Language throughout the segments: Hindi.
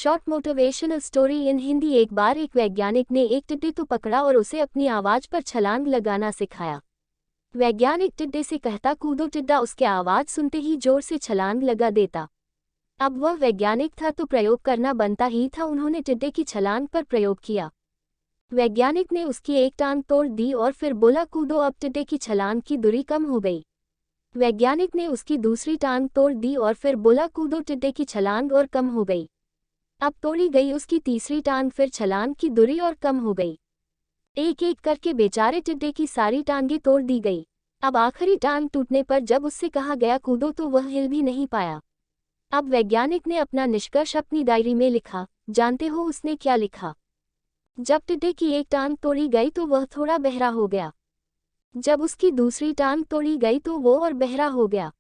Short motivational story in Hindi. एक बार एक वैज्ञानिक ने एक टिड्डे को पकड़ा और उसे अपनी आवाज पर छलांग लगाना सिखाया। वैज्ञानिक टिड्डे से कहता, कूदो। टिड्डा उसके आवाज सुनते ही जोर से छलांग लगा देता। अब वह वैज्ञानिक था तो प्रयोग करना बनता ही था। उन्होंने टिड्डे की छलांग पर प्रयोग किया। वैज्ञानिक ने उसकी एक टांग तोड़ दी और फिर बोला, कूदो। अब टिड्डे की छलांग की दूरी कम हो गई। वैज्ञानिक ने उसकी दूसरी टांग तोड़ दी और फिर बोला, कूदो। टिड्डे की छलांग और कम हो गई। अब तोड़ी गई उसकी तीसरी टांग, फिर छलांग की दूरी और कम हो गई। एक एक करके बेचारे टिड्डे की सारी टांगें तोड़ दी गई। अब आखिरी टांग टूटने पर जब उससे कहा गया कूदो तो वह हिल भी नहीं पाया। अब वैज्ञानिक ने अपना निष्कर्ष अपनी डायरी में लिखा। जानते हो उसने क्या लिखा? जब टिड्डे की एक टांग तोड़ी गई तो वह थोड़ा बहरा हो गया। जब उसकी दूसरी टांग तोड़ी गई तो वो और बहरा हो गया।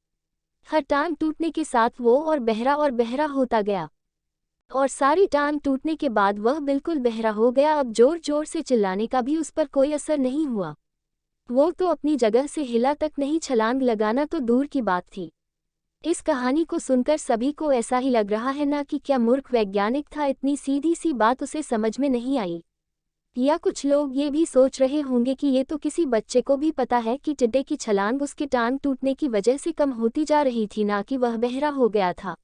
हर टांग टूटने के साथ वो और बहरा होता गया और सारी टांग टूटने के बाद वह बिल्कुल बहरा हो गया। अब जोर जोर से चिल्लाने का भी उस पर कोई असर नहीं हुआ। वो तो अपनी जगह से हिला तक नहीं, छलांग लगाना तो दूर की बात थी। इस कहानी को सुनकर सभी को ऐसा ही लग रहा है ना कि क्या मूर्ख वैज्ञानिक था, इतनी सीधी सी बात उसे समझ में नहीं आई। या कुछ लोग ये भी सोच रहे होंगे कि ये तो किसी बच्चे को भी पता है कि टिड्डे की छलांग उसके टांग टूटने की वजह से कम होती जा रही थी, ना कि वह बहरा हो गया था।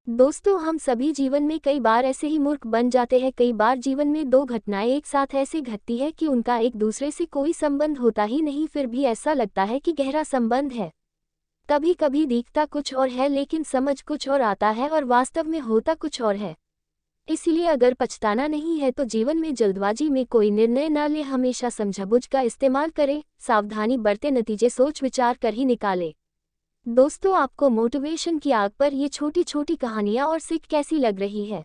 दोस्तों, हम सभी जीवन में कई बार ऐसे ही मूर्ख बन जाते हैं। कई बार जीवन में दो घटनाएं एक साथ ऐसे घटती है कि उनका एक दूसरे से कोई संबंध होता ही नहीं, फिर भी ऐसा लगता है कि गहरा संबंध है। कभी कभी दिखता कुछ और है लेकिन समझ कुछ और आता है और वास्तव में होता कुछ और है। इसलिए अगर पछताना नहीं है तो जीवन में जल्दबाजी में कोई निर्णय न ले, हमेशा समझबूझ का इस्तेमाल करें, सावधानी बरते, नतीजे सोच विचार कर ही निकाले। दोस्तों, आपको मोटिवेशन की आग पर ये छोटी छोटी कहानियाँ और सीख कैसी लग रही है?